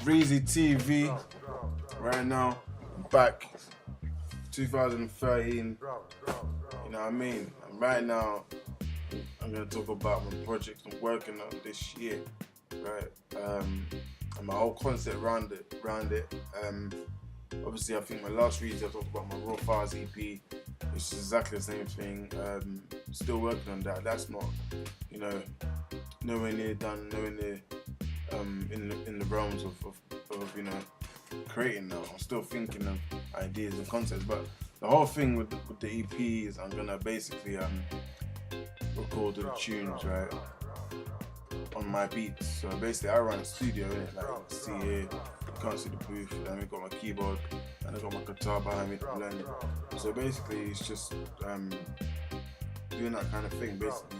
Reezy Tv. Right now, back 2013. You know what I mean? And right now, I'm gonna talk about my project I'm working on this year. Right. And my whole concept around it. Obviously, I think my last Reezy I talked about my Raw Files EP, which is exactly the same thing. Still working on that. That's not, you know, nowhere near done, nowhere near in the realms of you know, creating now. I'm still thinking of ideas and concepts, but the whole thing with the EP is I'm gonna basically record the tunes, right, on my beats. So basically I run a studio in it, like you can see here, you can't see the booth, and we got my keyboard and I got my guitar behind me to learn it. So basically it's just doing that kind of thing, basically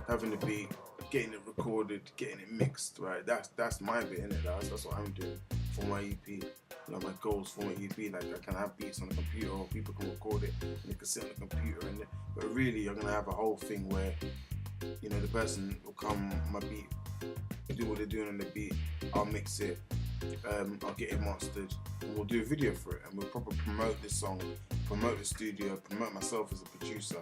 having the beat, getting it recorded, getting it mixed, right? That's my bit in it. That's what I'm doing for my EP. You know, my goals for my EP, like I can have beats on the computer, or people can record it and they can sit on the computer, but really I'm gonna have a whole thing where, you know, the person will come on my beat, do what they're doing on the beat, I'll mix it, I'll get it mastered, and we'll do a video for it, and we'll proper promote this song, promote the studio, promote myself as a producer,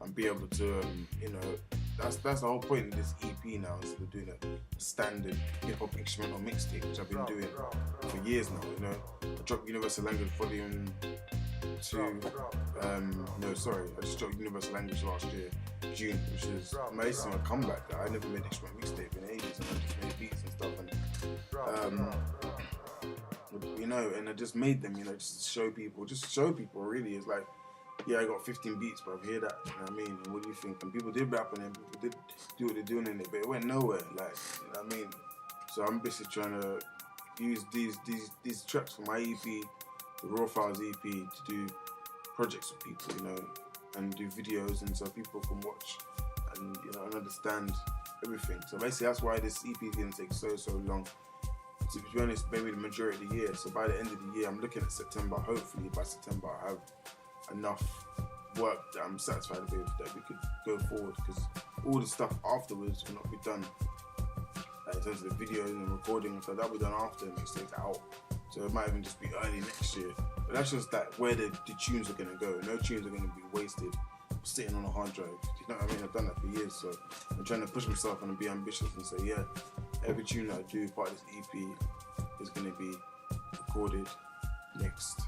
and be able to, you know, that's the whole point of this EP now, instead of doing a standard hip-hop instrumental mixtape, which I've been doing for years now, you know. I dropped Universal Language Volume 2, no sorry, I just dropped Universal Language last year, June, which is basically my comeback. I never made instrumental mixtape in ages, and I just made beats and stuff, and you know, and I just made them, you know, just to show people really. It's like, yeah, I got 15 beats, but I hear that, you know what I mean? And what do you think? And people did rap on it, people did do what they're doing in it, but it went nowhere, like, you know what I mean? So I'm basically trying to use these tracks for my EP, the Raw Files EP, to do projects with people, you know, and do videos, and so people can watch and, you know, and understand everything. So basically that's why this EP is going to take so long. To be honest, maybe the majority of the year. So by the end of the year, I'm looking at September. Hopefully by September I have enough work that I'm satisfied with, that we could go forward, because all the stuff afterwards will not be done, like in terms of the videos and recording, so that'll be done after the mixtape's out. So it might even just be early next year. But that's just that where the tunes are gonna go. No tunes are gonna be wasted sitting on a hard drive. You know what I mean? I've done that for years, so I'm trying to push myself and be ambitious and say, yeah, every tune that I do part of this EP is gonna be recorded, mixed,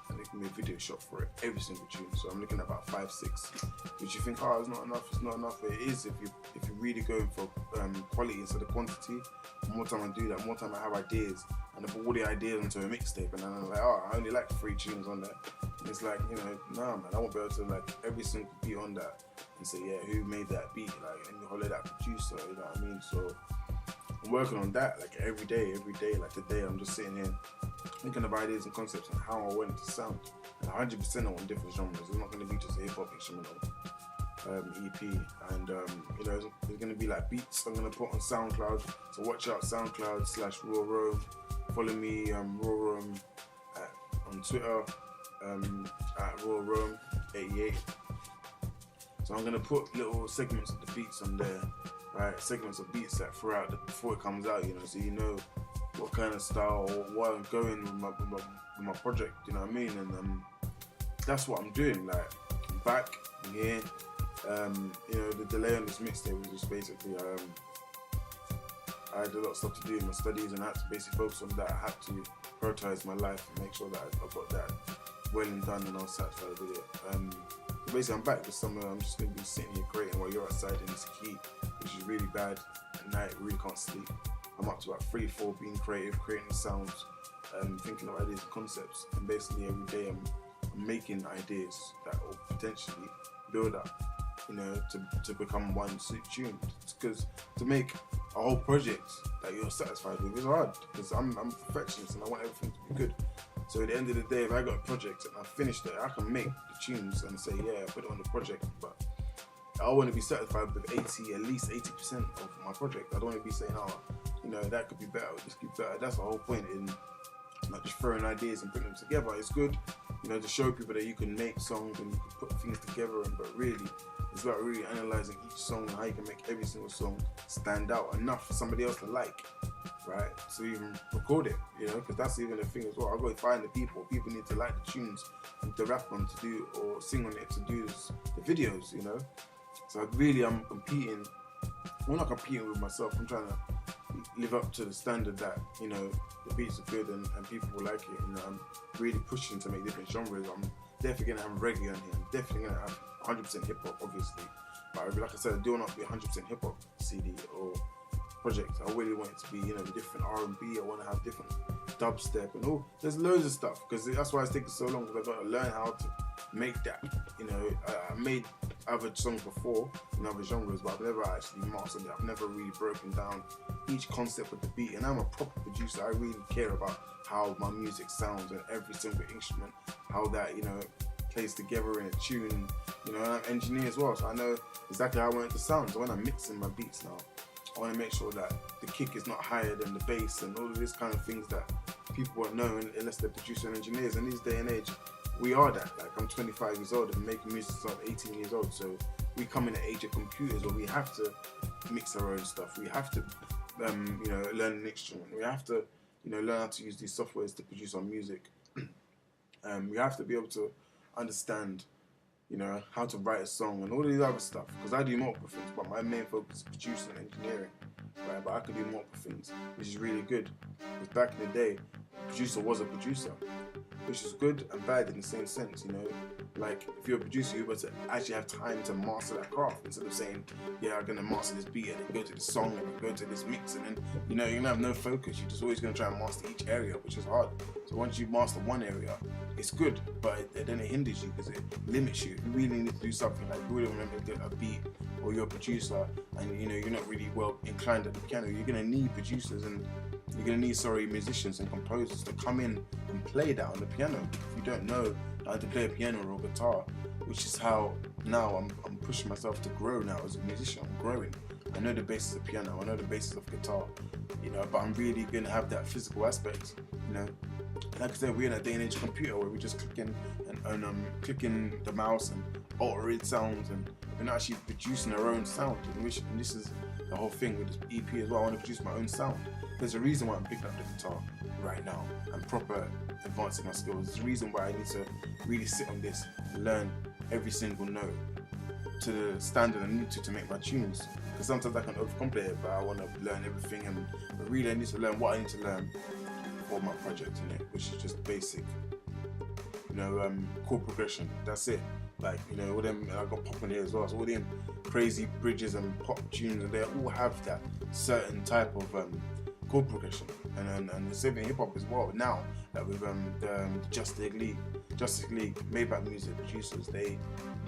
and there can be a video shot for it, every single tune. So I'm looking at about 5, 6, which you think, oh, it's not enough, it's not enough. But it is if you really go for quality instead of quantity. The more time I do that, more time I have ideas, and I put all the ideas into a mixtape, and then I'm like, oh, I only like 3 tunes on that. And it's like, you know, nah, man, I won't be able to like every single beat on that and say, yeah, who made that beat? Like, and you holler that producer, you know what I mean? So I'm working on that like every day. Like today, I'm just sitting here thinking of ideas and concepts and how I want it to sound. And 100% I want different genres. It's not going to be just a hip hop instrumental EP. And you know, there's going to be like beats I'm going to put on SoundCloud. So watch out, SoundCloud/Raw Rome. Follow me, Raw Rome, on Twitter, at Raw Rome 88. So I'm going to put little segments of the beats on there. Right, segments of beats that before it comes out, you know, so you know what kind of style or what I'm going with my project, you know what I mean? And that's what I'm doing. Like, I'm back, I'm here. You know, the delay on this mixtape was just basically I had a lot of stuff to do in my studies, and I had to basically focus on that. I had to prioritize my life and make sure that I got that well and done, and I was satisfied with it. Basically, I'm back this summer. I'm just going to be sitting here creating while you're outside in this heat, which is really bad. At night, I really can't sleep. I'm up to about 3, 4 being creative, creating sounds, thinking of ideas and concepts. And basically every day I'm making ideas that will potentially build up, you know, to become one tune. Because to make a whole project that you're satisfied with is hard, because I'm a perfectionist and I want everything to be good. So at the end of the day, if I got a project and I finished it, I can make the tunes and say, yeah, I put it on the project, but I want to be satisfied with at least 80% of my project. I don't want to be saying, oh, you know, that could be better, this could be better. That's the whole point in not just throwing ideas and putting them together. It's good, you know, to show people that you can make songs and you can put things together, but really, it's about really analysing each song and how you can make every single song stand out enough for somebody else to like. right, to even record it, you know, because that's even a thing as well. I've got to find the people. People need to like the tunes and to rap on to do or sing on it to do the videos, you know. So I'm competing. I'm not competing with myself. I'm trying to live up to the standard that, you know, the beats are good and people will like it. And I'm really pushing to make different genres. I'm definitely gonna have reggae on here. I'm definitely gonna have 100% hip hop, obviously. But like I said, I do not be 100% hip hop CD or project. I really want it to be, you know, different R&B. I want to have different dubstep and all. There's loads of stuff because that's why it's taking so long, because I've got to learn how to make that. You know, I made other songs before in other genres, but I've never actually mastered it. I've never really broken down each concept of the beat. And I'm a proper producer. I really care about how my music sounds and every single instrument, how that, you know, plays together in a tune. You know, and I'm an engineer as well, so I know exactly how I want it to sound. So when I'm mixing my beats now, I want to make sure that the kick is not higher than the bass and all of these kind of things that people won't know unless they're producers and engineers. In this day and age, we are that. Like, I'm 25 years old and making music since I'm 18 years old. So we come in the age of computers where we have to mix our own stuff. We have to, you know, learn an instrument. We have to, you know, learn how to use these softwares to produce our music. We have to be able to understand, you know, how to write a song and all these other stuff, because I do multiple things, but my main focus is producing and engineering, right? But I can do multiple things, which is really good, because back in the day, a producer was a producer, which is good and bad in the same sense, you know. Like, if you're a producer, you're able to actually have time to master that craft instead of saying, yeah, I'm gonna master this beat and then go to this song and then go to this mix, and then, you know, you're gonna have no focus. You're just always gonna try and master each area, which is hard. So once you master one area, it's good, but then it hinders you because it limits you. If you really need to do something, like you really remember to get a beat, or you're a producer and, you know, you're not really well inclined at the piano, you're gonna need producers and you're gonna need, musicians and composers to come in and play that on the piano. If you don't know how to play a piano or a guitar, which is how now I'm pushing myself to grow now as a musician. I'm growing. I know the basis of piano, I know the basis of guitar, you know, but I'm really gonna have that physical aspect, you know. Like I said, we're in a day and age computer where we're just clicking and clicking the mouse and altering sounds, and we're not actually producing our own sound. And this is the whole thing with this EP as well. I want to produce my own sound. There's a reason why I'm picking up the guitar right now and proper advancing my skills. There's a reason why I need to really sit on this and learn every single note to the standard I need to make my tunes. Because sometimes I can overcomplicate it, but I want to learn everything, but really I need to learn what I need to learn for my project in it, which is just basic, you know, chord progression. That's it. Like, you know, all them, I got pop in here as well, so all them crazy bridges and pop tunes, and they all have that certain type of chord progression, and the same in hip hop as well. Now that with the Justice League, Maybach Music producers, they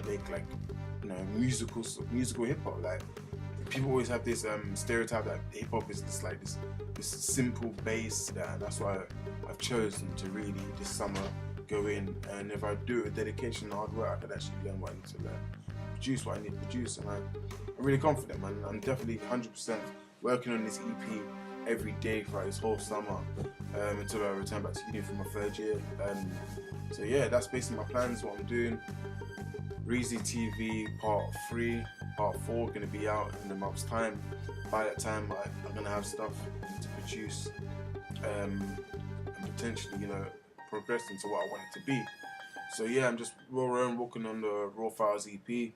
make, like, you know, musical hip hop. Like, people always have this stereotype that hip hop is just like this simple bass, and that's why I've chosen to really this summer go in, and if I do it with dedication and hard work, I can actually learn what I need to learn, produce what I need to produce, and I'm really confident, man. I'm definitely 100% working on this EP every day throughout this whole summer until I return back to uni for my third year. So yeah, that's basically my plans, what I'm doing. Reezy TV Part 3, Part 4 going to be out in a month's time. By that time, I'm going to have stuff to produce and potentially, you know, progress into what I want it to be. So yeah, I'm just working on the Raw Files EP.